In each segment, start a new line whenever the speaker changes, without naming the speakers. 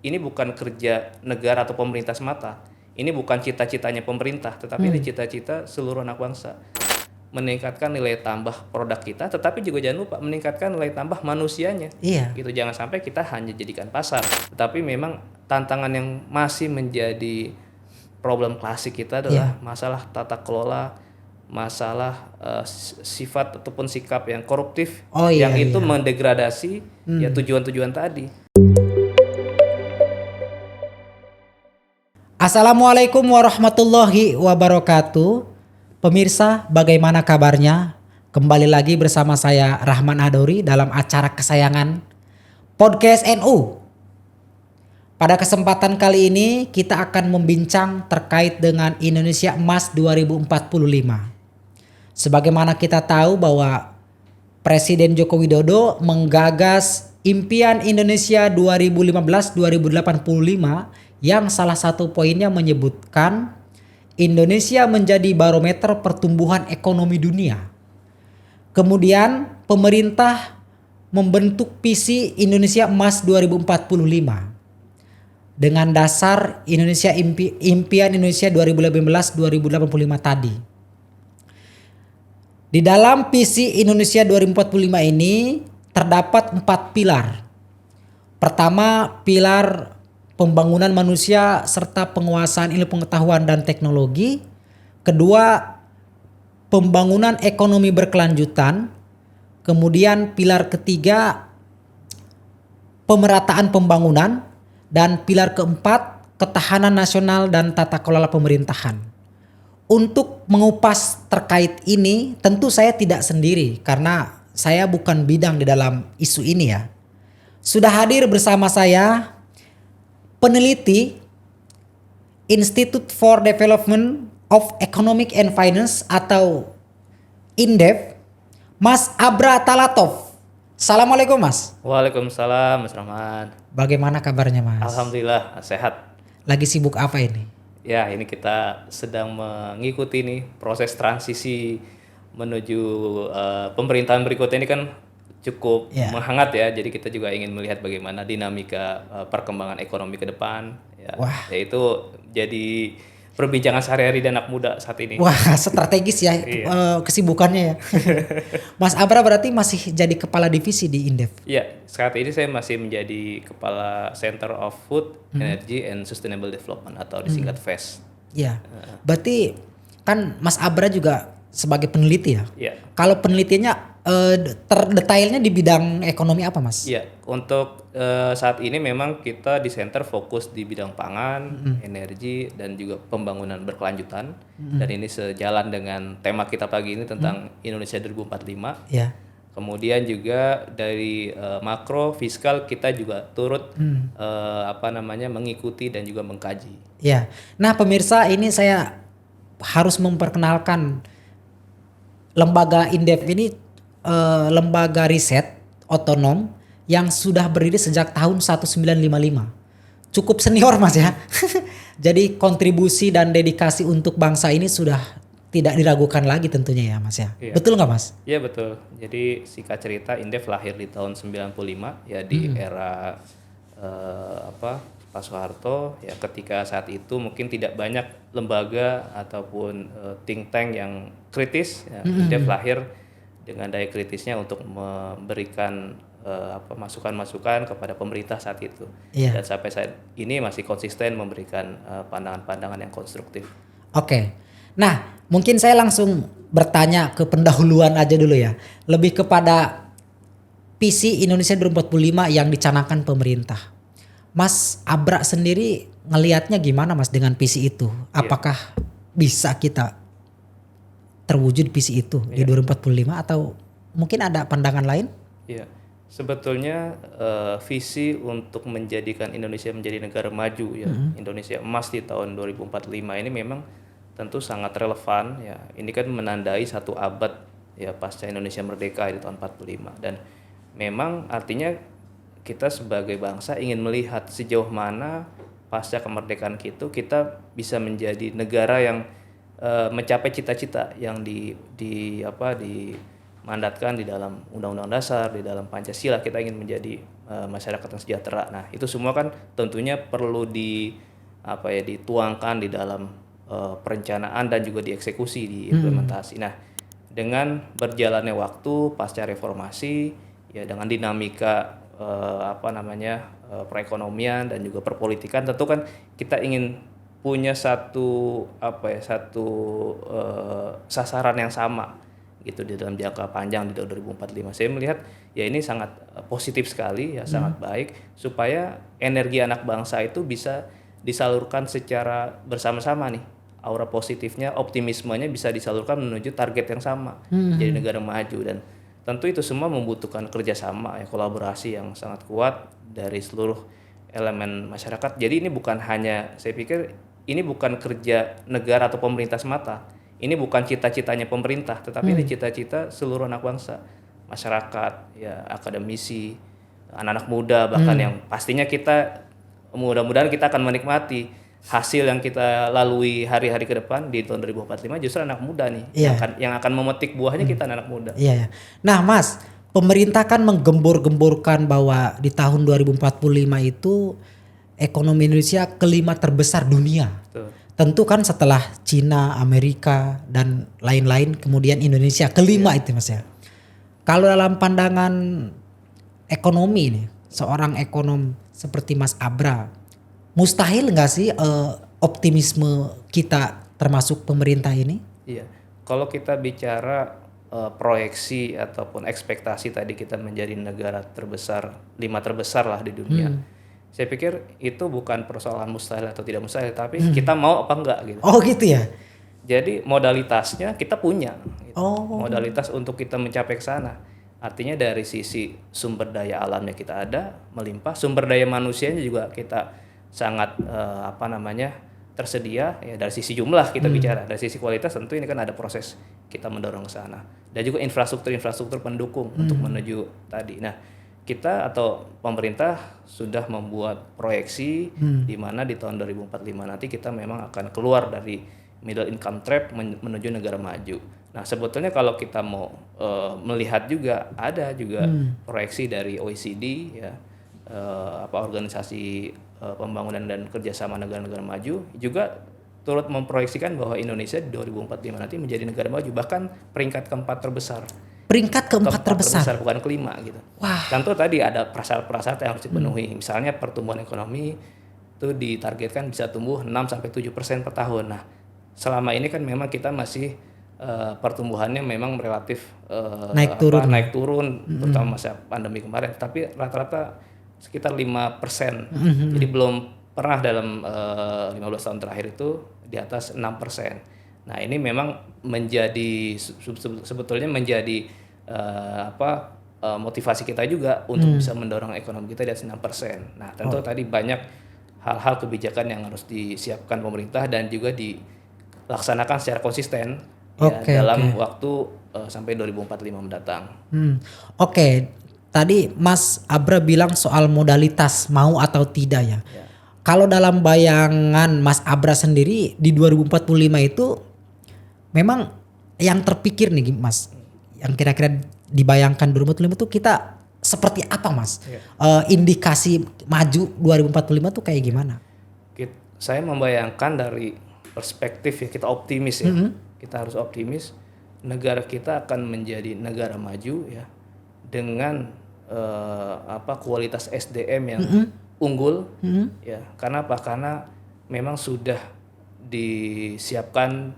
ini bukan kerja negara atau pemerintah semata. Ini bukan cita-citanya pemerintah, tetapi ini cita-cita seluruh anak bangsa. Meningkatkan nilai tambah produk kita, tetapi juga jangan lupa meningkatkan nilai tambah manusianya.
Iya.
Gitu, jangan sampai kita hanya jadikan pasar. Tetapi memang tantangan yang masih menjadi problem klasik kita adalah masalah tata kelola, masalah sifat ataupun sikap yang koruptif, yang itu mendegradasi ya tujuan-tujuan tadi.
Assalamualaikum warahmatullahi wabarakatuh. Pemirsa, bagaimana kabarnya? Kembali lagi bersama saya Rahman Adori dalam acara kesayangan Podcast NU. Pada kesempatan kali ini kita akan membincang terkait dengan Indonesia Emas 2045. Sebagaimana kita tahu bahwa Presiden Joko Widodo menggagas impian Indonesia 2015-2085 yang salah satu poinnya menyebutkan Indonesia menjadi barometer pertumbuhan ekonomi dunia. Kemudian pemerintah membentuk visi Indonesia Emas 2045 dengan dasar impian Indonesia 2015-2085 tadi. Di dalam visi Indonesia 2045 ini terdapat 4 pilar. Pertama, pilar pembangunan manusia serta penguasaan ilmu pengetahuan dan teknologi. Kedua, pembangunan ekonomi berkelanjutan. Kemudian pilar ketiga, pemerataan pembangunan. Dan pilar keempat, ketahanan nasional dan tata kelola pemerintahan. Untuk mengupas terkait ini, tentu saya tidak sendiri karena saya bukan bidang di dalam isu ini ya. Sudah hadir bersama saya peneliti Institute for Development of Economic and Finance atau INDEF, Mas Abra Talatov. Assalamualaikum Mas.
Waalaikumsalam Mas Rahman.
Bagaimana kabarnya Mas?
Alhamdulillah sehat.
Lagi sibuk apa ini?
Ya, ini kita sedang mengikuti nih proses transisi menuju pemerintahan berikutnya ini kan cukup menghangat ya. Jadi kita juga ingin melihat bagaimana dinamika perkembangan ekonomi ke depan ya. Yaitu jadi perbincangan sehari-hari dan anak muda saat ini.
Wah, strategis ya kesibukannya ya. Mas Abra berarti masih jadi kepala divisi di INDEF?
Iya, saat ini saya masih menjadi kepala Center of Food, Energy and Sustainable Development atau disingkat FES.
Iya. Berarti kan Mas Abra juga sebagai peneliti ya?
Iya.
Kalau penelitiannya terdetailnya di bidang ekonomi apa Mas?
Iya, untuk saat ini memang kita di center fokus di bidang pangan, energi, dan juga pembangunan berkelanjutan. Dan ini sejalan dengan tema kita pagi ini tentang Indonesia 2045.
Iya.
Kemudian juga dari makro fiskal kita juga turut mengikuti dan juga mengkaji.
Iya. Nah pemirsa, ini saya harus memperkenalkan lembaga INDEF ini. Lembaga riset otonom yang sudah berdiri sejak tahun 1955. Cukup senior Mas ya. Jadi kontribusi dan dedikasi untuk bangsa ini sudah tidak diragukan lagi tentunya ya Mas ya. Iya. Betul nggak Mas?
Iya betul. Jadi singkat cerita INDEF lahir di tahun 95 ya di era Pak Soeharto ya, ketika saat itu mungkin tidak banyak lembaga ataupun think tank yang kritis ya. INDEF lahir dengan daya kritisnya untuk memberikan masukan-masukan kepada pemerintah saat itu. Dan sampai saat ini masih konsisten memberikan pandangan-pandangan yang konstruktif.
Oke. Nah, mungkin saya langsung bertanya ke pendahuluan aja dulu ya. Lebih kepada visi Indonesia 2045 yang dicanangkan pemerintah. Mas Abra sendiri ngelihatnya gimana Mas dengan visi itu? Apakah bisa kita terwujud visi itu di 2045 atau mungkin ada pandangan lain?
Iya, sebetulnya visi untuk menjadikan Indonesia menjadi negara maju ya, Indonesia emas di tahun 2045 ini memang tentu sangat relevan ya. Ini kan menandai satu abad ya pasca Indonesia merdeka di tahun 45, dan memang artinya kita sebagai bangsa ingin melihat sejauh mana pasca kemerdekaan kita bisa menjadi negara yang mencapai cita-cita yang dimandatkan di dalam Undang-Undang Dasar, di dalam Pancasila. Kita ingin menjadi masyarakat yang sejahtera. Nah, itu semua kan tentunya perlu dituangkan di dalam perencanaan dan juga dieksekusi, diimplementasi. Nah, dengan berjalannya waktu pasca reformasi, ya dengan dinamika perekonomian dan juga perpolitikan, tentu kan kita ingin punya satu sasaran yang sama gitu di dalam jangka panjang di tahun 2045. Saya melihat ya ini sangat positif sekali ya, sangat baik supaya energi anak bangsa itu bisa disalurkan secara bersama-sama nih. Aura positifnya, optimismenya bisa disalurkan menuju target yang sama, jadi negara maju. Dan tentu itu semua membutuhkan kerjasama ya, kolaborasi yang sangat kuat dari seluruh elemen masyarakat. Jadi ini bukan hanya, saya pikir ini bukan kerja negara atau pemerintah semata. Ini bukan cita-citanya pemerintah, tetapi ini cita-cita seluruh anak bangsa, masyarakat, ya akademisi, anak-anak muda, bahkan yang pastinya kita mudah-mudahan kita akan menikmati hasil yang kita lalui hari-hari ke depan di tahun 2045 justru anak muda nih yang akan memetik buahnya, kita anak muda.
Iya. Nah, Mas, pemerintah kan menggembor-gemborkan bahwa di tahun 2045 itu ekonomi Indonesia kelima terbesar dunia.
Betul.
Tentu kan setelah Cina, Amerika dan lain-lain, kemudian Indonesia kelima itu, Mas ya. Kalau dalam pandangan ekonomi nih, seorang ekonom seperti Mas Abra, mustahil nggak sih optimisme kita termasuk pemerintah ini?
Iya, kalau kita bicara proyeksi ataupun ekspektasi tadi kita menjadi negara terbesar, 5 terbesar lah di dunia. Saya pikir itu bukan persoalan mustahil atau tidak mustahil, tapi kita mau apa enggak gitu.
Oh gitu ya?
Jadi modalitasnya kita punya, gitu. Modalitas untuk kita mencapai ke sana. Artinya dari sisi sumber daya alamnya kita ada, melimpah, sumber daya manusianya juga kita sangat tersedia ya. Dari sisi jumlah kita bicara, dari sisi kualitas tentu ini kan ada proses kita mendorong ke sana, dan juga infrastruktur pendukung untuk menuju tadi. Nah, kita atau pemerintah sudah membuat proyeksi di mana di tahun 2045 nanti kita memang akan keluar dari middle income trap menuju negara maju. Nah, sebetulnya kalau kita mau melihat juga ada proyeksi dari OECD ya, organisasi pembangunan dan kerjasama negara-negara maju juga turut memproyeksikan bahwa Indonesia di 2045 nanti menjadi negara maju, bahkan peringkat keempat terbesar.
Peringkat keempat terbesar,
bukan kelima gitu.
Wah.
Tentu tadi ada prasyarat-prasyarat yang harus dipenuhi. Misalnya pertumbuhan ekonomi itu ditargetkan bisa tumbuh 6-7% per tahun. Nah, selama ini kan memang kita masih pertumbuhannya memang relatif naik turun terutama masa pandemi kemarin, tapi rata-rata sekitar 5%. Jadi belum pernah dalam 15 tahun terakhir itu di atas 6%. Nah, ini memang menjadi sebetulnya menjadi motivasi kita juga untuk bisa mendorong ekonomi kita di atas 6%. Nah, tentu tadi banyak hal-hal kebijakan yang harus disiapkan pemerintah dan juga dilaksanakan secara konsisten dalam waktu sampai 2045 mendatang.
Tadi Mas Abra bilang soal modalitas mau atau tidak ya. Kalau dalam bayangan Mas Abra sendiri di 2045 itu memang yang terpikir nih Mas, yang kira-kira dibayangkan 2045 itu kita seperti apa Mas? Indikasi maju 2045 tuh kayak gimana?
Saya membayangkan dari perspektif ya, kita optimis ya. Kita harus optimis, negara kita akan menjadi negara maju ya dengan kualitas SDM yang unggul ya. Karena apa? Karena memang sudah disiapkan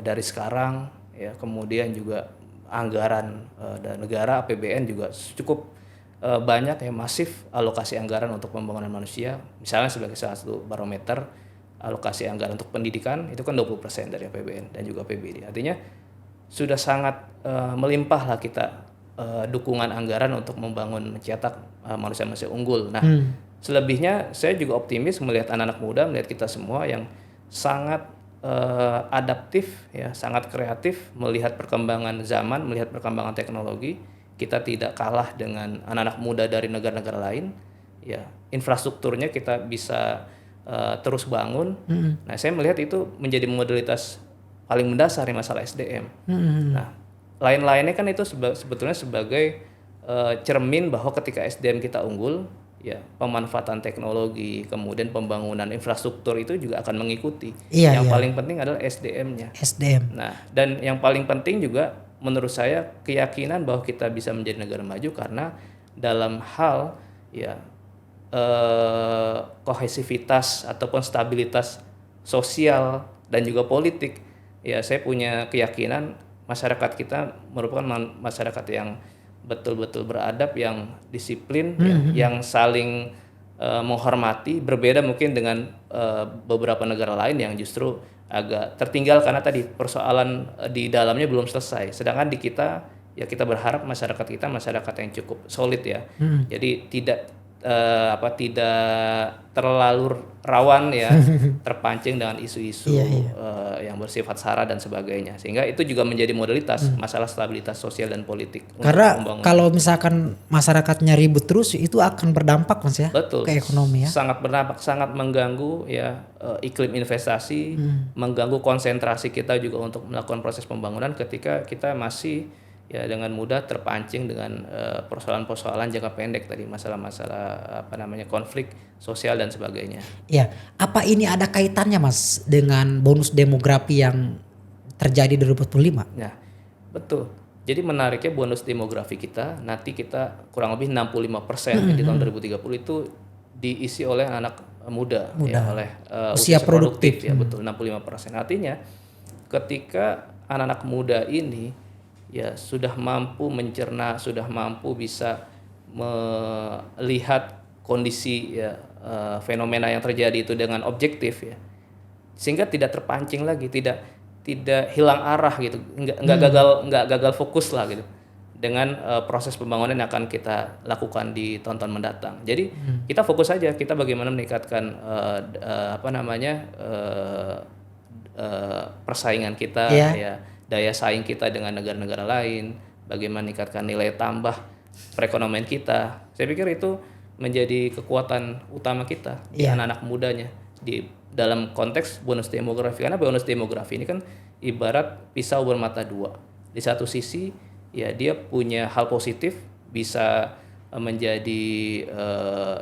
dari sekarang ya, kemudian juga anggaran dan negara APBN juga cukup banyak ya, masif alokasi anggaran untuk pembangunan manusia. Misalnya sebagai salah satu barometer, alokasi anggaran untuk pendidikan itu kan 20% dari APBN dan juga APBD. Artinya sudah sangat melimpah lah kita dukungan anggaran untuk membangun, mencetak manusia-manusia unggul. Nah, selebihnya saya juga optimis melihat anak-anak muda, melihat kita semua yang sangat adaptif ya, sangat kreatif melihat perkembangan zaman, melihat perkembangan teknologi. Kita tidak kalah dengan anak-anak muda dari negara-negara lain ya. Infrastrukturnya kita bisa terus bangun. Nah, saya melihat itu menjadi modalitas paling mendasar di masalah SDM. Nah, lain-lainnya kan itu sebetulnya sebagai cermin bahwa ketika SDM kita unggul, ya pemanfaatan teknologi, kemudian pembangunan infrastruktur itu juga akan mengikuti.
Iya,
Yang
iya.
paling penting adalah SDM-nya.
SDM.
Nah, dan yang paling penting juga menurut saya keyakinan bahwa kita bisa menjadi negara maju karena dalam hal ya kohesivitas ataupun stabilitas sosial dan juga politik, ya saya punya keyakinan masyarakat kita merupakan masyarakat yang betul-betul beradab, yang disiplin, ya, yang saling menghormati, berbeda mungkin dengan beberapa negara lain yang justru agak tertinggal karena tadi persoalan di dalamnya belum selesai. Sedangkan di kita ya kita berharap masyarakat kita masyarakat yang cukup solid ya. Jadi tidak terlalu rawan ya terpancing dengan isu-isu yang bersifat sara dan sebagainya. Sehingga itu juga menjadi modalitas masalah stabilitas sosial dan politik untuk
Karena
pembangunan.
kalau misalkan masyarakatnya ribut terus itu akan berdampak Mas ya
Betul.
ke ekonomi ya.
Sangat berdampak, sangat mengganggu ya iklim investasi, mengganggu konsentrasi kita juga untuk melakukan proses pembangunan ketika kita masih ya dengan mudah terpancing dengan persoalan-persoalan jangka pendek tadi, masalah-masalah konflik sosial dan sebagainya.
Ya, apa ini ada kaitannya Mas dengan bonus demografi yang terjadi di 2045?
Nah, betul. Jadi menariknya bonus demografi kita nanti kita kurang lebih 65% di tahun 2030 itu diisi oleh anak muda. Ya, oleh
Usia produktif.
ya, betul 65%. Artinya ketika anak-anak muda ini ya sudah mampu mencerna, sudah mampu bisa melihat kondisi ya fenomena yang terjadi itu dengan objektif ya, sehingga tidak terpancing lagi, tidak hilang arah gitu, nggak gagal fokus lah gitu dengan proses pembangunan yang akan kita lakukan di tahun-tahun mendatang. Jadi kita fokus saja, kita bagaimana meningkatkan persaingan kita ya, daya saing kita dengan negara-negara lain, bagaimana meningkatkan nilai tambah perekonomian kita. Saya pikir itu menjadi kekuatan utama kita di anak-anak mudanya di dalam konteks bonus demografi, karena bonus demografi ini kan ibarat pisau bermata dua. Di satu sisi ya dia punya hal positif, bisa menjadi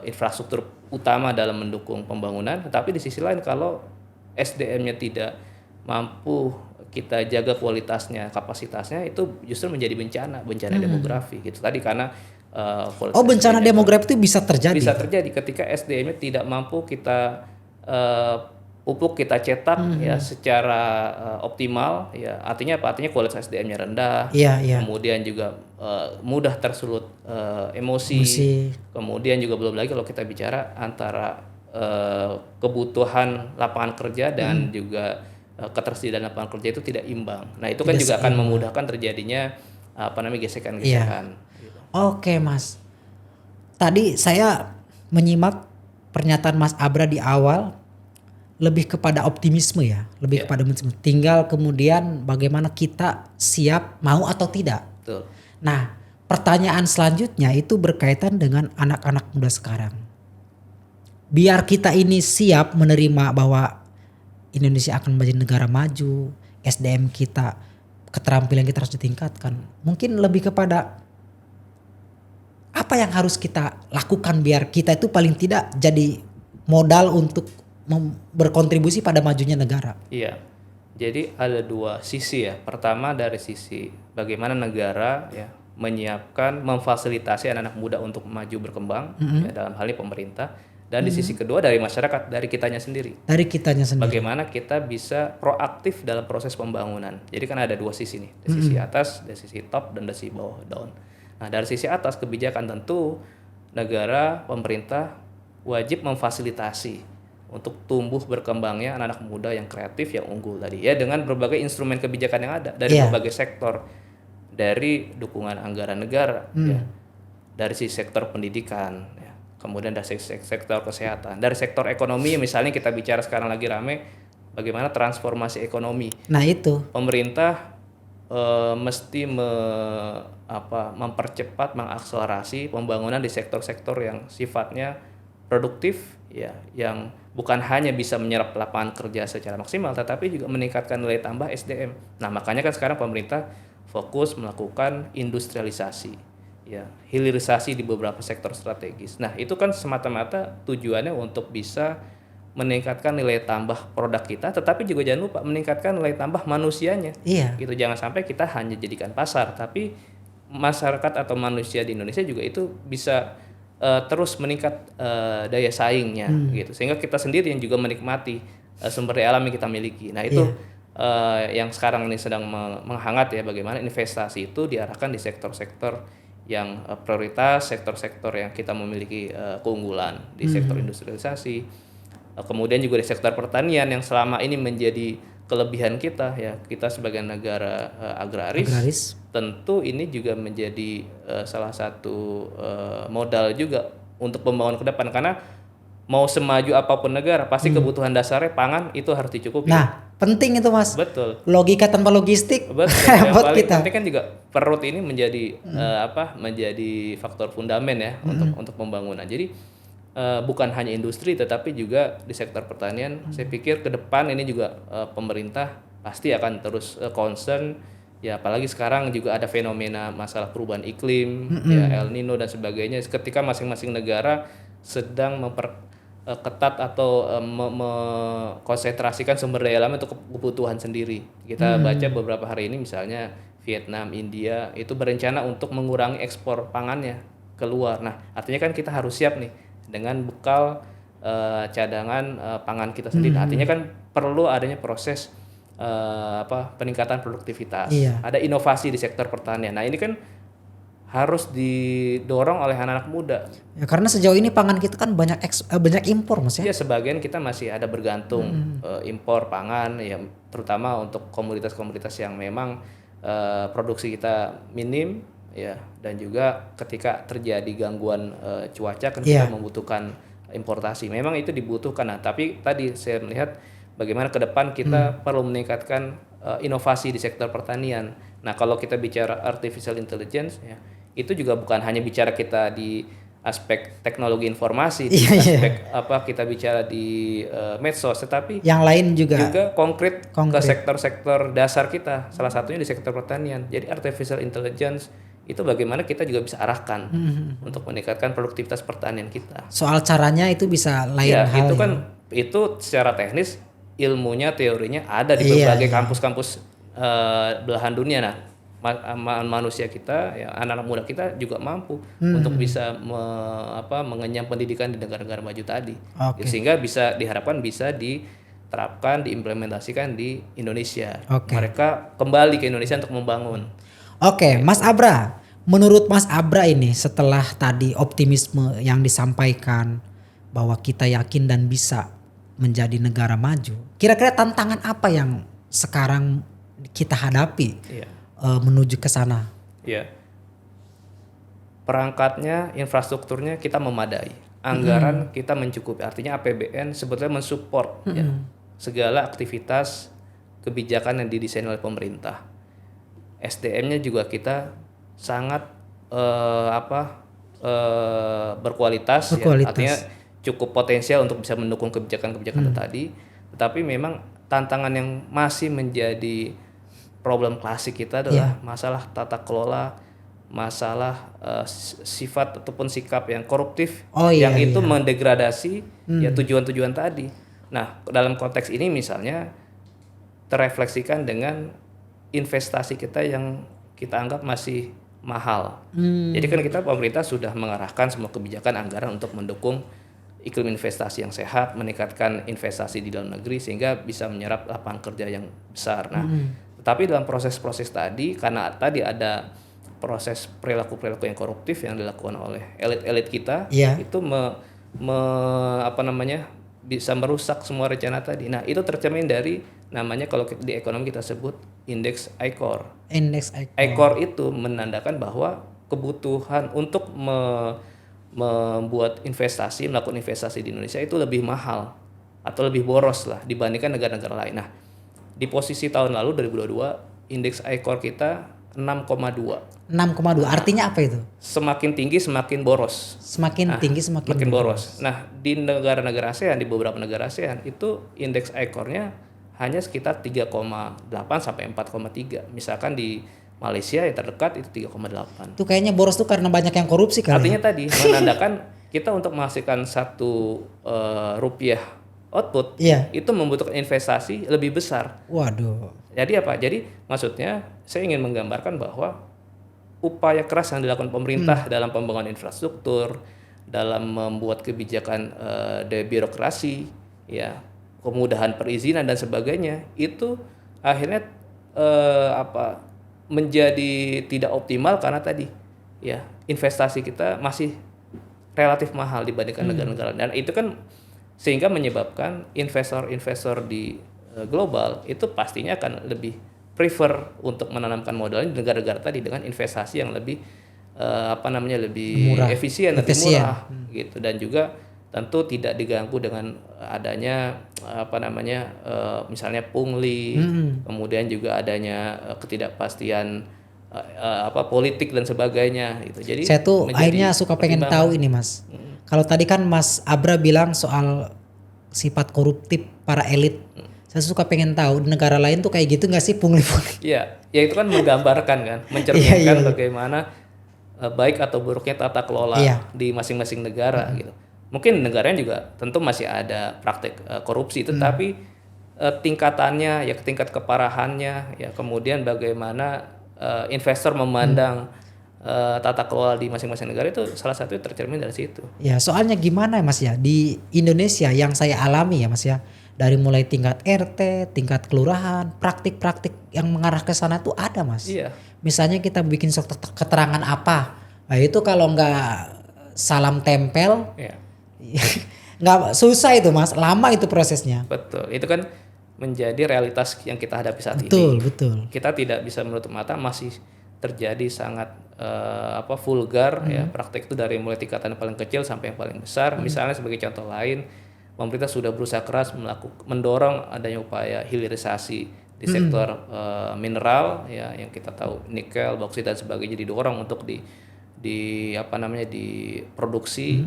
infrastruktur utama dalam mendukung pembangunan, tetapi di sisi lain kalau SDM-nya tidak mampu kita jaga kualitasnya, kapasitasnya, itu justru menjadi bencana demografi gitu tadi, karena
bencana demografi itu bisa terjadi.
Bisa terjadi ketika SDM-nya tidak mampu kita pupuk, kita cetak ya secara optimal ya. Artinya apa? Artinya kualitas SDM-nya rendah. Kemudian juga mudah tersulut emosi. Kemudian juga belum lagi kalau kita bicara antara kebutuhan lapangan kerja dan juga ketersediaan lapangan kerja itu tidak imbang. Nah, itu kan juga akan memudahkan terjadinya gesekan-gesekan. Gitu.
Oke, Mas. Tadi saya menyimak pernyataan Mas Abra di awal lebih kepada optimisme ya, lebih kepada optimisme. Tinggal kemudian bagaimana kita siap mau atau tidak.
Betul.
Nah, pertanyaan selanjutnya itu berkaitan dengan anak-anak muda sekarang. Biar kita ini siap menerima bahwa Indonesia akan menjadi negara maju, SDM kita, keterampilan kita harus ditingkatkan. Mungkin lebih kepada apa yang harus kita lakukan biar kita itu paling tidak jadi modal untuk berkontribusi pada majunya negara.
Iya. Jadi ada dua sisi ya. Pertama dari sisi bagaimana negara ya menyiapkan, memfasilitasi anak-anak muda untuk maju berkembang ya, dalam hal ini pemerintah. Dan di sisi kedua dari masyarakat, dari kitanya sendiri.
Dari kitanya sendiri.
Bagaimana kita bisa proaktif dalam proses pembangunan. Jadi kan ada dua sisi nih, dari sisi atas, dari sisi top, dan dari sisi bawah, down. Nah, dari sisi atas kebijakan tentu negara, pemerintah wajib memfasilitasi untuk tumbuh berkembangnya anak-anak muda yang kreatif, yang unggul tadi ya, dengan berbagai instrumen kebijakan yang ada dari berbagai sektor, dari dukungan anggaran negara, ya, dari sisi sektor pendidikan. Ya. Kemudian dari sektor kesehatan, dari sektor ekonomi misalnya kita bicara sekarang lagi rame bagaimana transformasi ekonomi.
Nah itu
pemerintah mesti mempercepat, mengakselerasi pembangunan di sektor-sektor yang sifatnya produktif ya, yang bukan hanya bisa menyerap lapangan kerja secara maksimal tetapi juga meningkatkan nilai tambah SDM. Nah, makanya kan sekarang pemerintah fokus melakukan industrialisasi. ya hilirisasi di beberapa sektor strategis. Nah, itu kan semata-mata tujuannya untuk bisa meningkatkan nilai tambah produk kita, tetapi juga jangan lupa meningkatkan nilai tambah manusianya.
Iya.
Gitu, jangan sampai kita hanya jadikan pasar, tapi masyarakat atau manusia di Indonesia juga itu bisa terus meningkat daya saingnya gitu. Sehingga kita sendiri yang juga menikmati sumber daya alam yang kita miliki. Nah, itu yang sekarang ini sedang menghangat ya, bagaimana investasi itu diarahkan di sektor-sektor yang prioritas, sektor-sektor yang kita memiliki keunggulan di sektor industrialisasi. Kemudian juga di sektor pertanian yang selama ini menjadi kelebihan kita ya, kita sebagai negara agraris, tentu ini juga menjadi salah satu modal juga untuk pembangunan ke depan, karena mau semaju apapun negara pasti kebutuhan dasarnya pangan itu harus dicukupi.
Nah, penting itu Mas.
Betul.
Logika tanpa logistik
Betul. Yang
buat
paling
kita.
penting kan juga perut ini menjadi menjadi faktor fundamen ya untuk pembangunan. Jadi bukan hanya industri tetapi juga di sektor pertanian. Saya pikir ke depan ini juga pemerintah pasti akan terus concern ya, apalagi sekarang juga ada fenomena masalah perubahan iklim ya, El Nino dan sebagainya, ketika masing-masing negara sedang memperketat atau mengkonsentrasikan sumber daya alam untuk kebutuhan sendiri. Kita baca beberapa hari ini misalnya Vietnam, India itu berencana untuk mengurangi ekspor pangannya keluar. Nah, artinya kan kita harus siap nih dengan bekal cadangan pangan kita sendiri. Artinya kan perlu adanya proses peningkatan produktivitas. Ada inovasi di sektor pertanian. Nah, ini kan harus didorong oleh anak-anak muda.
Ya, karena sejauh ini pangan kita kan banyak impor Mas ya.
Iya, sebagian kita masih ada bergantung impor pangan ya, terutama untuk komoditas-komoditas yang memang produksi kita minim ya, dan juga ketika terjadi gangguan cuaca kan kita membutuhkan importasi. Memang itu dibutuhkan. Nah, tapi tadi saya melihat bagaimana ke depan kita perlu meningkatkan inovasi di sektor pertanian. Nah, kalau kita bicara artificial intelligence ya, itu juga bukan hanya bicara kita di aspek teknologi informasi, di aspek kita bicara di medsos, tetapi
yang lain juga
konkret ke sektor-sektor dasar kita, salah satunya di sektor pertanian. Jadi artificial intelligence itu bagaimana kita juga bisa arahkan untuk meningkatkan produktivitas pertanian kita.
Soal caranya itu bisa lain hal.
Itu kan itu secara teknis ilmunya, teorinya ada di berbagai kampus-kampus belahan dunia. Nah, manusia kita ya, anak-anak muda kita juga mampu untuk bisa mengenyam pendidikan di negara-negara maju tadi. Sehingga bisa diharapkan bisa diterapkan, diimplementasikan di Indonesia. Mereka kembali ke Indonesia untuk membangun.
Mas Abra, menurut Mas Abra ini setelah tadi optimisme yang disampaikan bahwa kita yakin dan bisa menjadi negara maju, kira-kira tantangan apa yang sekarang kita hadapi menuju ke sana?
Ya, perangkatnya, infrastrukturnya kita memadai, anggaran kita mencukupi. Artinya APBN sebetulnya mensupport segala aktivitas kebijakan yang didesain oleh pemerintah. SDM-nya juga kita sangat berkualitas. Ya, artinya cukup potensial untuk bisa mendukung kebijakan-kebijakan tadi. Tetapi memang tantangan yang masih menjadi problem klasik kita adalah masalah tata kelola, masalah sifat ataupun sikap yang koruptif yang itu mendegradasi ya tujuan-tujuan tadi. Nah, dalam konteks ini misalnya terefleksikan dengan investasi kita yang kita anggap masih mahal. Jadi kan kita pemerintah sudah mengarahkan semua kebijakan anggaran untuk mendukung iklim investasi yang sehat, meningkatkan investasi di dalam negeri sehingga bisa menyerap lapangan kerja yang besar. Nah, tetapi dalam proses-proses tadi, karena tadi ada proses perilaku-perilaku yang koruptif yang dilakukan oleh elit-elit kita, itu bisa merusak semua rencana tadi. Nah, itu tercermin dari namanya kalau di ekonomi kita sebut indeks ICOR. ICOR itu menandakan bahwa kebutuhan untuk membuat investasi, melakukan investasi di Indonesia itu lebih mahal atau lebih boros lah dibandingkan negara-negara lain. Nah, di posisi tahun lalu 2022 indeks ICOR kita 6,2.
Artinya apa itu?
Semakin tinggi semakin boros.
Semakin tinggi semakin
boros. Nah, di negara-negara ASEAN, di beberapa negara ASEAN itu indeks ICOR-nya hanya sekitar 3,8 sampai 4,3. Misalkan di Malaysia yang terdekat itu 3,8.
Itu kayaknya boros tuh karena banyak yang korupsi kali.
Artinya tadi menandakan kita untuk menghasilkan 1 rupiah output
Iya.
itu membutuhkan investasi lebih besar.
Waduh.
Jadi apa? Jadi maksudnya saya ingin menggambarkan bahwa upaya keras yang dilakukan pemerintah dalam pembangunan infrastruktur, dalam membuat kebijakan debirokrasi, ya, kemudahan perizinan dan sebagainya, itu akhirnya menjadi tidak optimal karena tadi, ya, investasi kita masih relatif mahal dibandingkan negara-negara, dan itu kan sehingga menyebabkan investor-investor di global itu pastinya akan lebih prefer untuk menanamkan modalnya di negara-negara tadi dengan investasi yang lebih lebih
Murah.
efisien, lebih
Efisien.
murah gitu, dan juga tentu tidak diganggu dengan adanya misalnya pungli, kemudian juga adanya ketidakpastian politik dan sebagainya gitu. Jadi
Saya tuh
menjadi
akhirnya suka pengen
pertimbangan.
tahu ini Mas. Kalau tadi kan Mas Abra bilang soal sifat koruptif para elit. Saya suka pengen tahu di negara lain tuh kayak gitu nggak sih pungli-pungli?
Iya, ya itu kan menggambarkan kan, mencerminkan bagaimana baik atau buruknya tata kelola di masing-masing negara gitu. Mungkin negaranya juga tentu masih ada praktek korupsi, tetapi tingkatannya, ya tingkat keparahannya, ya kemudian bagaimana investor memandang tata kelola di masing-masing negara itu salah satu tercermin dari situ.
Ya soalnya gimana ya Mas ya, di Indonesia yang saya alami ya Mas ya, dari mulai tingkat RT, tingkat kelurahan, praktik-praktik yang mengarah ke sana tuh ada Mas.
Iya.
Misalnya kita bikin suatu keterangan apa, nah itu kalau nggak salam tempel,
Iya.
nggak susah itu Mas, lama itu prosesnya.
Betul. Itu kan menjadi realitas yang kita hadapi saat
Betul,
ini.
betul.
Kita tidak bisa menutup mata, masih terjadi sangat vulgar ya, praktek itu dari mulai tingkatan paling kecil sampai yang paling besar. Misalnya sebagai contoh lain, pemerintah sudah berusaha keras mendorong adanya upaya hilirisasi di sektor mineral ya, yang kita tahu nikel, bauksit dan sebagainya didorong untuk diproduksi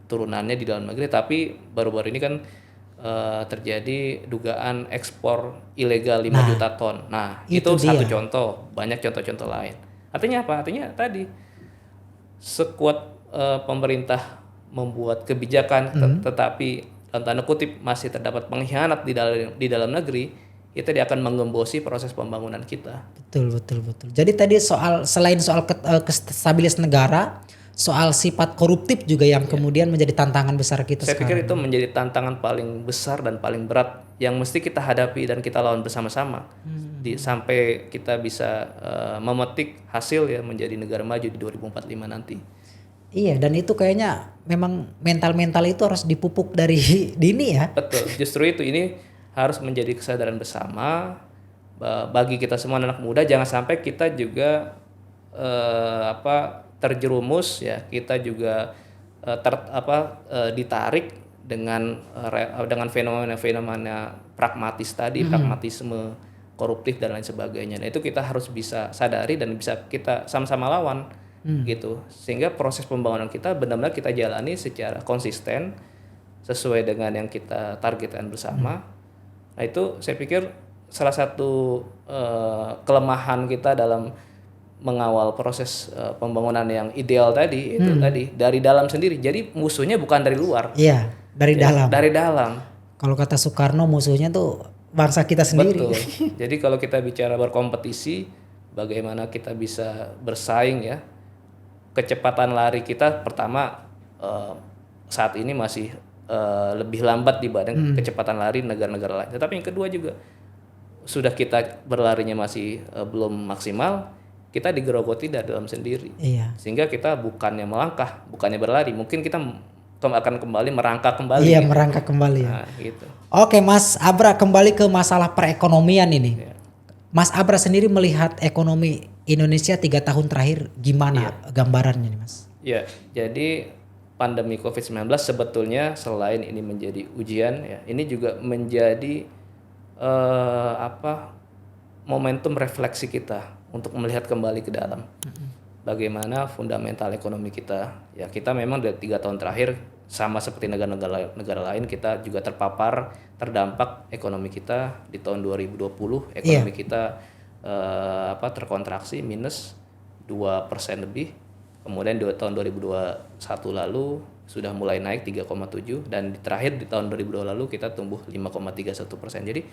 turunannya di dalam negeri, tapi baru-baru ini kan terjadi dugaan ekspor ilegal 5 juta ton. Nah, itu satu contoh, banyak contoh-contoh lain. Artinya apa? Artinya tadi sekuat pemerintah membuat kebijakan tetapi dalam tanda kutip masih terdapat pengkhianat di dalam negeri, itu dia akan menggembosi proses pembangunan kita.
Betul. Jadi tadi selain soal kestabilitas negara, soal sifat koruptif juga yang kemudian menjadi tantangan besar kita
Saya
sekarang.
pikir itu menjadi tantangan paling besar dan paling berat yang mesti kita hadapi dan kita lawan bersama-sama sampai kita bisa memetik hasil ya menjadi negara maju di 2045 nanti.
Iya, dan itu kayaknya memang mental itu harus dipupuk dari dini ya.
Betul, justru itu ini harus menjadi kesadaran bersama bagi kita semua anak muda. Jangan sampai kita juga terjerumus ya, kita juga ditarik dengan fenomena pragmatis tadi, pragmatisme koruptif dan lain sebagainya. Nah, itu kita harus bisa sadari dan bisa kita sama-sama lawan gitu. Sehingga proses pembangunan kita benar-benar kita jalani secara konsisten sesuai dengan yang kita targetkan bersama. Nah, itu saya pikir salah satu kelemahan kita dalam mengawal proses pembangunan yang ideal tadi itu tadi dari dalam sendiri. Jadi musuhnya bukan dari luar.
Iya, dari dalam.
Dari dalam.
Kalau kata Soekarno musuhnya tuh bangsa kita sendiri.
Betul. Jadi kalau kita bicara berkompetisi, bagaimana kita bisa bersaing ya? Kecepatan lari kita pertama saat ini masih lebih lambat dibanding kecepatan lari negara-negara lain. Tetapi yang kedua juga sudah kita berlarinya masih belum maksimal. Kita digerogoti dari dalam sendiri.
Iya.
Sehingga kita bukannya melangkah, bukannya berlari, mungkin kita akan kembali merangkak kembali.
Iya, merangkak kembali ya.
Nah, gitu.
Oke, Mas Abra, kembali ke masalah perekonomian ini.
Iya.
Mas Abra sendiri melihat ekonomi Indonesia 3 tahun terakhir gimana gambarannya nih, Mas?
Ya, jadi pandemi COVID-19 sebetulnya selain ini menjadi ujian ya, ini juga menjadi momentum refleksi kita untuk melihat kembali ke dalam bagaimana fundamental ekonomi kita. Ya, kita memang dari 3 tahun terakhir sama seperti negara lain, kita juga terdampak ekonomi kita di tahun 2020 ekonomi kita terkontraksi minus 2% lebih. Kemudian tahun 2021 lalu sudah mulai naik 3,7, dan terakhir di tahun 2022 lalu kita tumbuh 5,31%. Jadi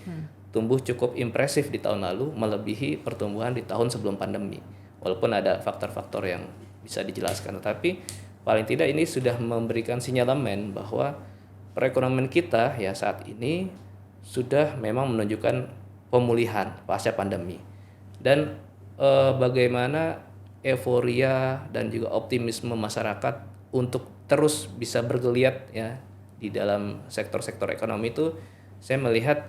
tumbuh cukup impresif di tahun lalu, melebihi pertumbuhan di tahun sebelum pandemi. Walaupun ada faktor-faktor yang bisa dijelaskan, tetapi paling tidak ini sudah memberikan sinyalemen bahwa perekonomian kita ya saat ini sudah memang menunjukkan pemulihan pasca pandemi. Dan bagaimana euforia dan juga optimisme masyarakat untuk terus bisa bergeliat ya di dalam sektor-sektor ekonomi itu, saya melihat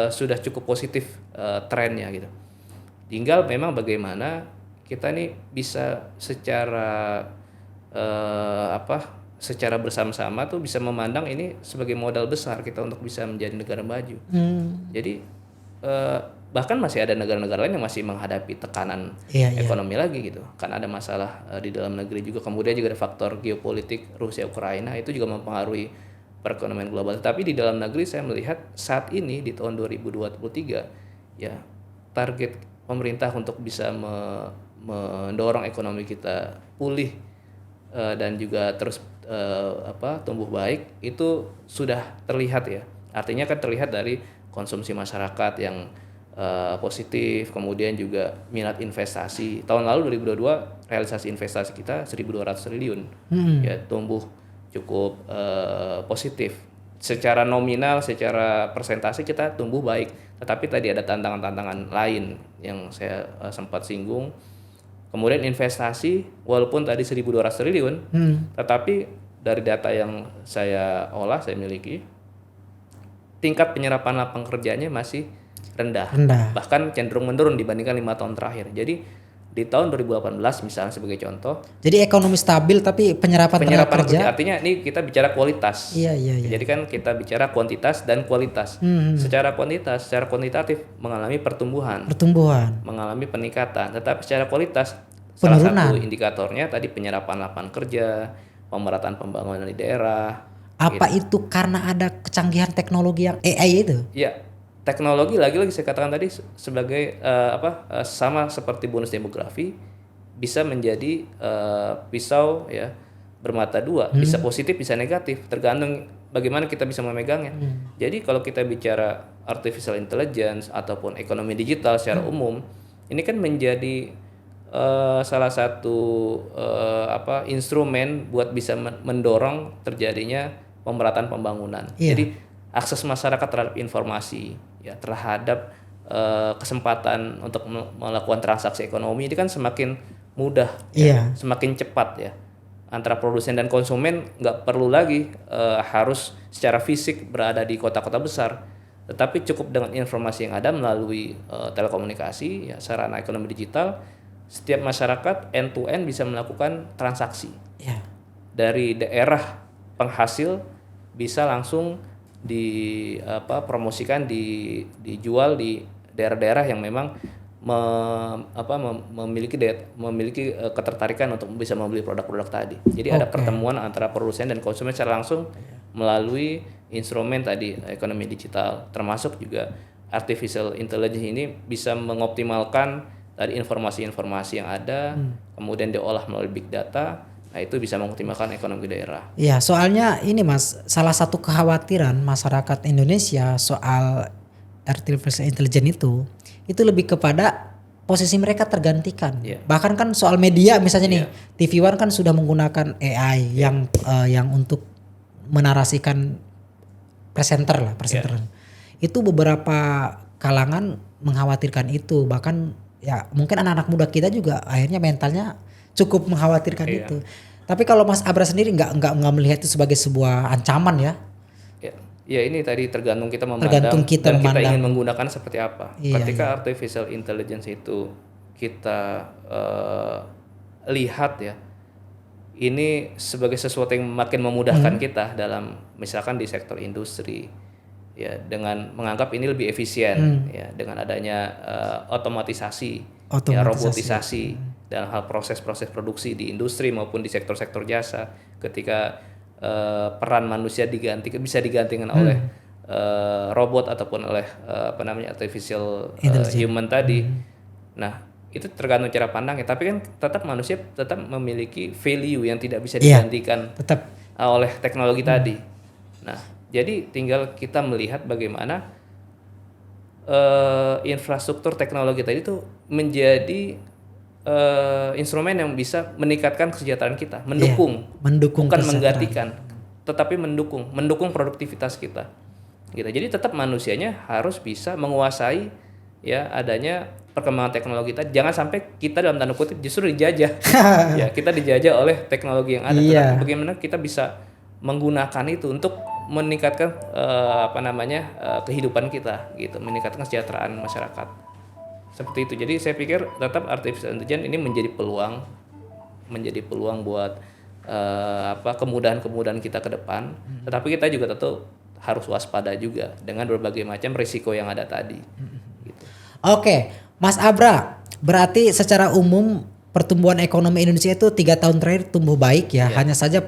sudah cukup positif trennya gitu. Tinggal memang bagaimana kita nih bisa secara secara bersama-sama tuh bisa memandang ini sebagai modal besar kita untuk bisa menjadi negara maju. Jadi bahkan masih ada negara-negara lain yang masih menghadapi tekanan ekonomi lagi gitu. Kan ada masalah di dalam negeri juga. Kemudian juga ada faktor geopolitik Rusia Ukraina, itu juga mempengaruhi perekonomian global. Tapi di dalam negeri saya melihat saat ini di tahun 2023 ya target pemerintah untuk bisa mendorong ekonomi kita pulih dan juga terus tumbuh baik itu sudah terlihat ya. Artinya kan terlihat dari konsumsi masyarakat yang positif, kemudian juga minat investasi. Tahun lalu 2022 realisasi investasi kita 1.200 triliun, ya tumbuh cukup positif. Secara nominal, secara persentase kita tumbuh baik. Tetapi tadi ada tantangan-tantangan lain yang saya sempat singgung. Kemudian investasi, walaupun tadi 1.200 triliun, tetapi dari data yang saya olah, saya miliki, tingkat penyerapan lapangan kerjanya masih rendah. Bahkan cenderung menurun dibandingkan 5 tahun terakhir. Jadi di tahun 2018 misalnya sebagai contoh.
Jadi ekonomi stabil tapi penyerapan kerja.
Artinya ini kita bicara kualitas.
Iya.
Jadi kan kita bicara kuantitas dan kualitas. Secara kuantitas, secara kuantitatif mengalami pertumbuhan. Mengalami peningkatan. Tetapi secara kualitas
penurunan.
Salah satu indikatornya tadi penyerapan lapangan kerja, pemerataan pembangunan di daerah.
Apa itu karena ada kecanggihan teknologi yang AI itu?
Ya, teknologi lagi-lagi saya katakan tadi sebagai sama seperti bonus demografi bisa menjadi pisau ya bermata dua, bisa positif bisa negatif tergantung bagaimana kita bisa memegangnya. Jadi kalau kita bicara artificial intelligence ataupun ekonomi digital secara umum, ini kan menjadi salah satu instrumen buat bisa mendorong terjadinya pemerataan pembangunan. Jadi akses masyarakat terhadap informasi, ya terhadap kesempatan untuk melakukan transaksi ekonomi ini kan semakin mudah, semakin cepat ya. Antara produsen dan konsumen nggak perlu lagi harus secara fisik berada di kota-kota besar, tetapi cukup dengan informasi yang ada melalui telekomunikasi, ya sarana ekonomi digital. Setiap masyarakat end to end bisa melakukan transaksi. Dari daerah penghasil bisa langsung dipromosikan, dijual di daerah-daerah yang memang memiliki ketertarikan untuk bisa membeli produk-produk tadi. Jadi ada pertemuan antara produsen dan konsumen secara langsung melalui instrumen tadi ekonomi digital, termasuk juga artificial intelligence ini bisa mengoptimalkan dari informasi-informasi yang ada, kemudian diolah melalui big data. Nah itu bisa mengoptimalkan ekonomi daerah.
Iya, soalnya ini Mas, salah satu kekhawatiran masyarakat Indonesia soal artificial intelligence itu lebih kepada posisi mereka tergantikan. Bahkan kan soal media misalnya nih, TV One kan sudah menggunakan AI yang untuk menarasikan presenter. Itu beberapa kalangan mengkhawatirkan itu, bahkan ya mungkin anak-anak muda kita juga akhirnya mentalnya cukup mengkhawatirkan itu. Tapi kalau Mas Abra sendiri nggak melihat itu sebagai sebuah ancaman ya?
Ya ini tadi tergantung kita memandang kita ingin menggunakan seperti apa. Ketika artificial intelligence itu kita lihat ya, ini sebagai sesuatu yang makin memudahkan kita dalam misalkan di sektor industri. Ya, dengan menganggap ini lebih efisien ya dengan adanya otomatisasi, ya robotisasi dalam hal proses-proses produksi di industri maupun di sektor-sektor jasa, ketika peran manusia bisa digantikan oleh robot ataupun oleh artificial human tadi. Nah, itu tergantung cara pandangnya. Tapi kan tetap manusia tetap memiliki value yang tidak bisa digantikan
tetap
oleh teknologi tadi. Nah, jadi tinggal kita melihat bagaimana infrastruktur teknologi tadi itu menjadi instrumen yang bisa meningkatkan kesejahteraan kita, mendukung bukan menggantikan, tetapi mendukung produktivitas kita. Gitu. Jadi tetap manusianya harus bisa menguasai ya adanya perkembangan teknologi tadi. Jangan sampai kita dalam tanda kutip justru dijajah. Ya, kita dijajah oleh teknologi yang ada. Tetapi bagaimana kita bisa menggunakan itu untuk meningkatkan kehidupan kita gitu, meningkatkan kesejahteraan masyarakat. Seperti itu. Jadi saya pikir tetap artificial intelligence ini menjadi peluang buat kemudahan-kemudahan kita ke depan. Tetapi kita juga tentu harus waspada juga dengan berbagai macam risiko yang ada tadi. Gitu.
Oke, Mas Abra, berarti secara umum pertumbuhan ekonomi Indonesia itu 3 tahun terakhir tumbuh baik ya. Hanya saja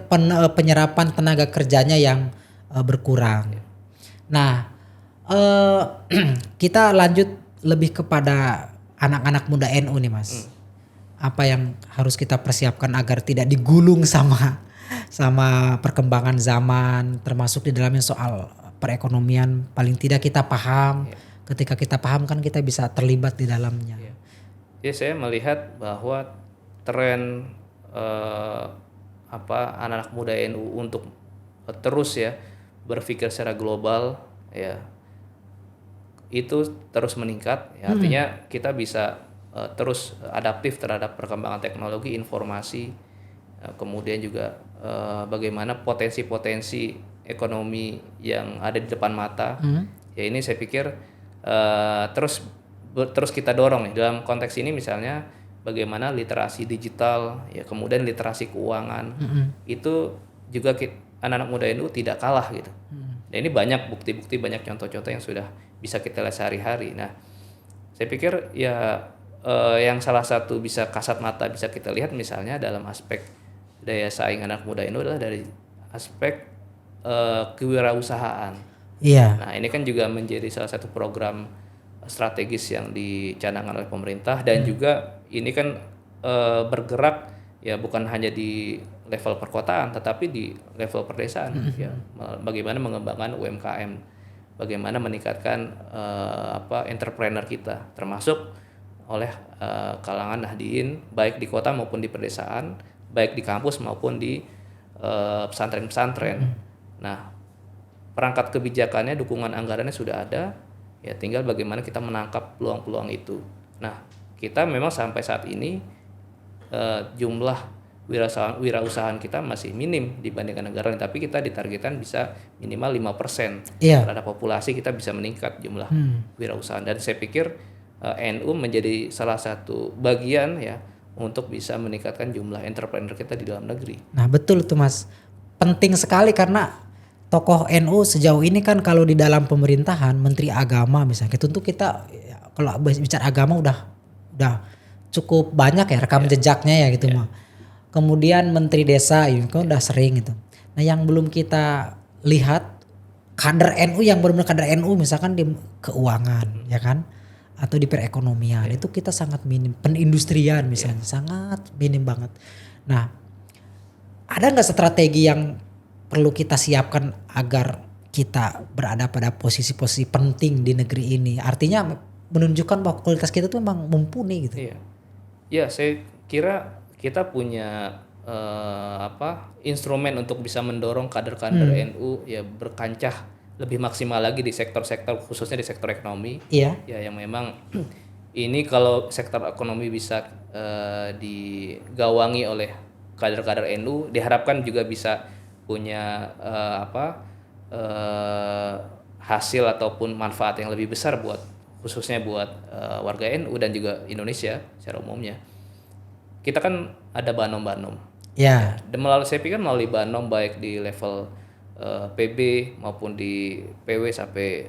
penyerapan tenaga kerjanya yang berkurang. Nah, kita lanjut lebih kepada anak-anak muda NU nih Mas. Apa yang harus kita persiapkan agar tidak digulung sama perkembangan zaman, termasuk di dalamnya soal perekonomian. Paling tidak kita paham. Ketika kita paham kan kita bisa terlibat di dalamnya.
Jadi saya melihat bahwa tren anak-anak muda NU untuk terus ya berpikir secara global ya itu terus meningkat. Ya, artinya kita bisa terus adaptif terhadap perkembangan teknologi, informasi, kemudian juga bagaimana potensi-potensi ekonomi yang ada di depan mata. Ya ini saya pikir terus kita dorong nih dalam konteks ini, misalnya bagaimana literasi digital, ya kemudian literasi keuangan itu juga anak-anak muda NU tidak kalah gitu. Dan ini banyak bukti-bukti, banyak contoh-contoh yang sudah bisa kita lihat sehari-hari. Nah, saya pikir ya yang salah satu bisa kasat mata bisa kita lihat misalnya dalam aspek daya saing anak muda NU adalah dari aspek kewirausahaan. Nah, ini kan juga menjadi salah satu program strategis yang dicanangkan oleh pemerintah dan juga ini kan bergerak ya bukan hanya di level perkotaan tetapi di level perdesaan. Ya, bagaimana mengembangkan UMKM, bagaimana meningkatkan entrepreneur kita, termasuk oleh kalangan Nahdien baik di kota maupun di pedesaan, baik di kampus maupun di pesantren-pesantren. Nah, perangkat kebijakannya, dukungan anggarannya sudah ada, ya tinggal bagaimana kita menangkap peluang-peluang itu. Nah, kita memang sampai saat ini jumlah wirausahaan kita masih minim dibandingkan negara lain, tapi kita ditargetkan bisa minimal 5% terhadap populasi kita bisa meningkat jumlah wirausahaan. Dan saya pikir NU menjadi salah satu bagian ya untuk bisa meningkatkan jumlah entrepreneur kita di dalam negeri.
Nah, betul tuh Mas. Penting sekali karena tokoh NU sejauh ini kan kalau di dalam pemerintahan, Menteri Agama misalnya, tentu kita kalau bicara agama udah cukup banyak ya rekam jejaknya ya gitu mah. Kemudian Menteri Desa itu kan udah sering gitu. Nah, yang belum kita lihat kader NU yang benar-benar kader NU misalkan di keuangan ya kan, atau di perekonomian itu kita sangat minim. Penindustrian misalnya sangat minim banget. Nah, ada nggak strategi yang perlu kita siapkan agar kita berada pada posisi-posisi penting di negeri ini? Artinya menunjukkan bahwa kualitas kita tuh memang mumpuni gitu.
Ya, saya kira kita punya instrumen untuk bisa mendorong kader-kader NU ya berkancah lebih maksimal lagi di sektor-sektor, khususnya di sektor ekonomi. Ya yang memang ini kalau sektor ekonomi bisa digawangi oleh kader-kader NU, diharapkan juga bisa punya hasil ataupun manfaat yang lebih besar khususnya buat warga NU dan juga Indonesia secara umumnya. Kita kan ada Banom.
Ya.
Dan saya pikir melalui Banom baik di level PB maupun di PW sampai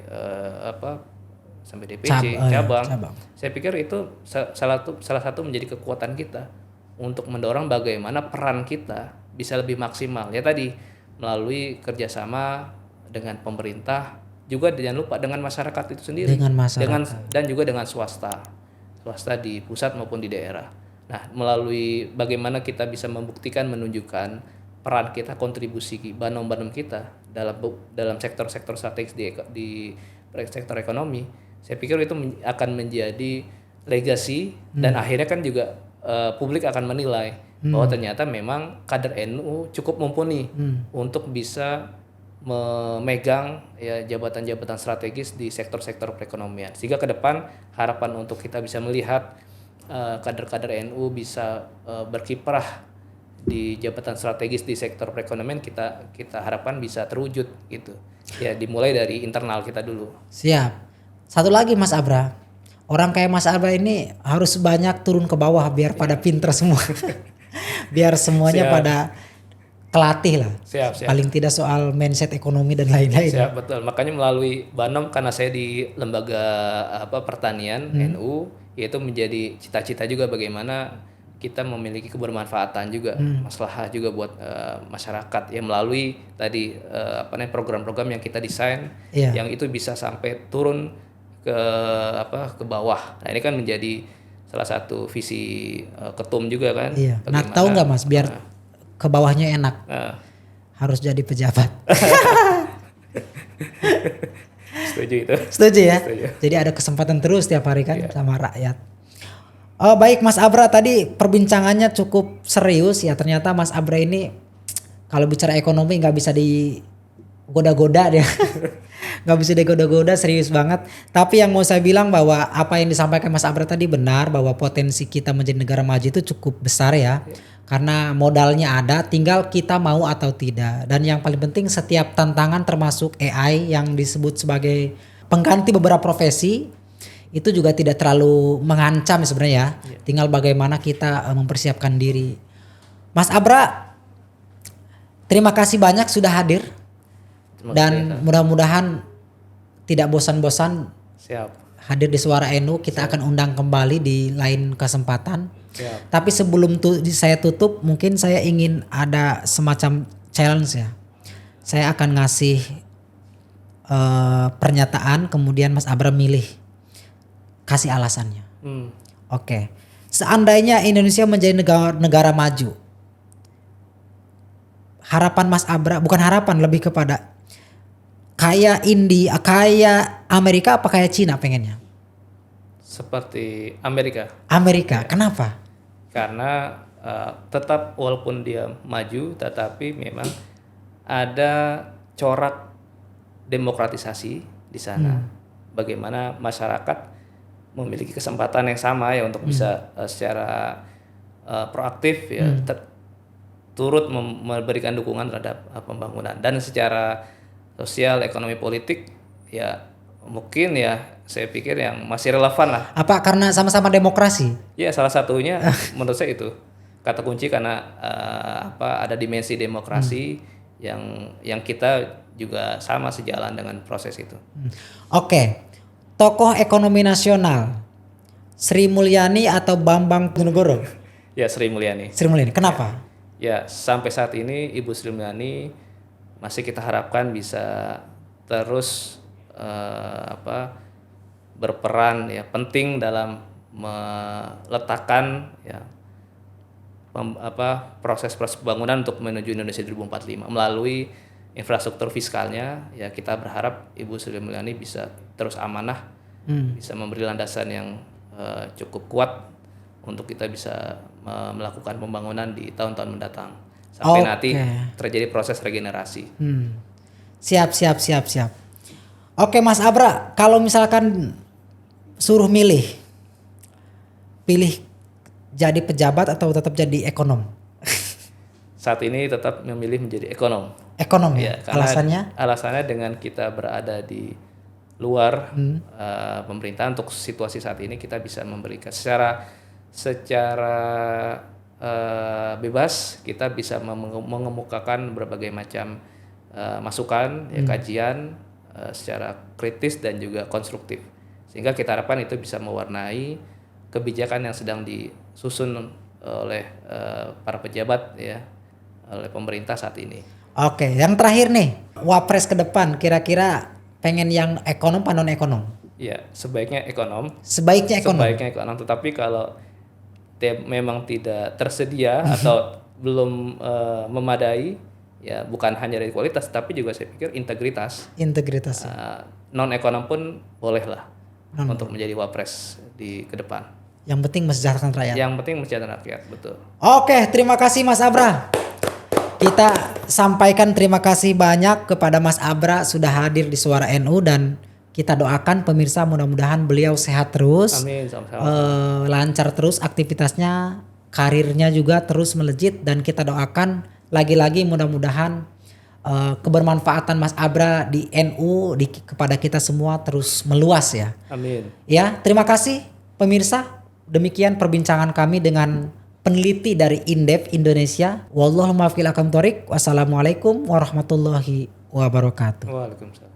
DPC cabang. Saya pikir itu salah satu menjadi kekuatan kita untuk mendorong bagaimana peran kita bisa lebih maksimal. Ya tadi melalui kerjasama dengan pemerintah juga jangan lupa dengan masyarakat itu sendiri,
Dengan masyarakat.
dan juga dengan swasta di pusat maupun di daerah. Nah, melalui bagaimana kita bisa membuktikan, menunjukkan peran kita, kontribusi Banom-Banom kita dalam sektor-sektor strategis di sektor ekonomi, saya pikir itu akan menjadi legacy dan akhirnya kan juga publik akan menilai bahwa ternyata memang kader NU cukup mumpuni untuk bisa memegang ya jabatan-jabatan strategis di sektor-sektor perekonomian, sehingga ke depan harapan untuk kita bisa melihat kader-kader NU bisa berkiprah di jabatan strategis di sektor perekonomian, kita harapkan bisa terwujud gitu ya, dimulai dari internal kita dulu.
Siap. Satu lagi Mas Abra, orang kayak Mas Abra ini harus banyak turun ke bawah biar pada pinter semua. Biar semuanya pada kelatih lah.
Siap.
Paling tidak soal mindset ekonomi dan lain-lain.
Siap, betul. Makanya melalui Banom, karena saya di lembaga pertanian NU, yaitu menjadi cita-cita juga bagaimana kita memiliki kebermanfaatan juga, maslahah juga buat masyarakat ya, melalui tadi program-program yang kita desain, yang itu bisa sampai turun ke bawah. Nah, ini kan menjadi salah satu visi ketum juga kan.
Iya. Nah, tahu nggak Mas, biar ke bawahnya enak, harus jadi pejabat.
Setuju itu.
Setuju ya.
Setuju.
Jadi ada kesempatan terus tiap hari kan sama rakyat. Oh, baik Mas Abra, tadi perbincangannya cukup serius ya. Ternyata Mas Abra ini kalau bicara ekonomi nggak bisa digoda-goda dia. Nggak bisa digoda-goda, serius banget. Tapi yang mau saya bilang bahwa apa yang disampaikan Mas Abra tadi benar, bahwa potensi kita menjadi negara maju itu cukup besar ya. Karena modalnya ada, tinggal kita mau atau tidak. Dan yang paling penting, setiap tantangan termasuk AI yang disebut sebagai pengganti beberapa profesi, itu juga tidak terlalu mengancam sebenarnya ya. Tinggal bagaimana kita mempersiapkan diri. Mas Abra, terima kasih banyak sudah hadir. Dan mudah-mudahan tidak bosan-bosan hadir di Suara NU. Kita akan undang kembali di lain kesempatan. Tapi sebelum saya tutup, mungkin saya ingin ada semacam challenge ya. Saya akan ngasih pernyataan, kemudian Mas Abra milih, kasih alasannya. Oke. Seandainya Indonesia menjadi negara maju, harapan Mas Abra, bukan harapan, lebih kepada kayak India, kayak Amerika apa kayak Cina pengennya?
Seperti Amerika.
Amerika, kenapa?
Karena tetap walaupun dia maju, tetapi memang ada corak demokratisasi di sana. Bagaimana masyarakat memiliki kesempatan yang sama ya untuk bisa secara proaktif ya turut memberikan dukungan terhadap pembangunan, dan secara sosial, ekonomi, politik ya mungkin ya saya pikir yang masih relevan lah.
Apa karena sama-sama demokrasi?
Ya, salah satunya menurut saya itu kata kunci, karena ada dimensi demokrasi yang kita juga sama sejalan dengan proses itu.
Oke. Tokoh ekonomi nasional, Sri Mulyani atau Bambang Brojonegoro?
Ya, Sri Mulyani.
Sri Mulyani. Kenapa?
Ya, sampai saat ini Ibu Sri Mulyani masih kita harapkan bisa terus berperan ya penting dalam meletakkan ya proses-proses pembangunan untuk menuju Indonesia 2045 melalui infrastruktur fiskalnya. Ya, kita berharap Ibu Sri Mulyani bisa terus amanah, bisa memberi landasan yang cukup kuat untuk kita bisa melakukan pembangunan di tahun-tahun mendatang sampai nanti terjadi proses regenerasi.
Siap. Oke Mas Abra, kalau misalkan suruh pilih jadi pejabat atau tetap jadi ekonom?
Saat ini tetap memilih menjadi ekonom.
Ekonom ya? Alasannya?
Alasannya dengan kita berada di luar pemerintahan untuk situasi saat ini, kita bisa memberikan secara bebas, kita bisa mengemukakan berbagai macam masukan, kajian secara kritis dan juga konstruktif, sehingga kita harapkan itu bisa mewarnai kebijakan yang sedang disusun oleh para pejabat ya, oleh pemerintah saat ini.
Oke, yang terakhir nih, wapres ke depan kira-kira pengen yang ekonom apa non ekonom?
Ya, sebaiknya ekonom.
Sebaiknya ekonom.
Sebaiknya ekonom, tetapi kalau dia memang tidak tersedia atau belum memadai, ya bukan hanya dari kualitas tapi juga saya pikir integritas.
Integritas.
Non ekonom pun bolehlah untuk menjadi wapres di ke depan.
Yang penting mensejahterakan rakyat.
Yang penting mensejahterakan rakyat, betul.
Oke, terima kasih Mas Abra. Kita sampaikan terima kasih banyak kepada Mas Abra sudah hadir di Suara NU, dan kita doakan pemirsa mudah-mudahan beliau sehat terus.
Amin, sama-sama.
Lancar terus aktivitasnya, karirnya juga terus melejit, dan kita doakan lagi-lagi mudah-mudahan kebermanfaatan Mas Abra di NU kepada kita semua terus meluas ya.
Amin.
Ya, terima kasih pemirsa. Demikian perbincangan kami dengan peneliti dari Indef Indonesia. Wallahul muwaffiq ila aqwamit thoriq. Wassalamualaikum warahmatullahi wabarakatuh.
Waalaikumsalam.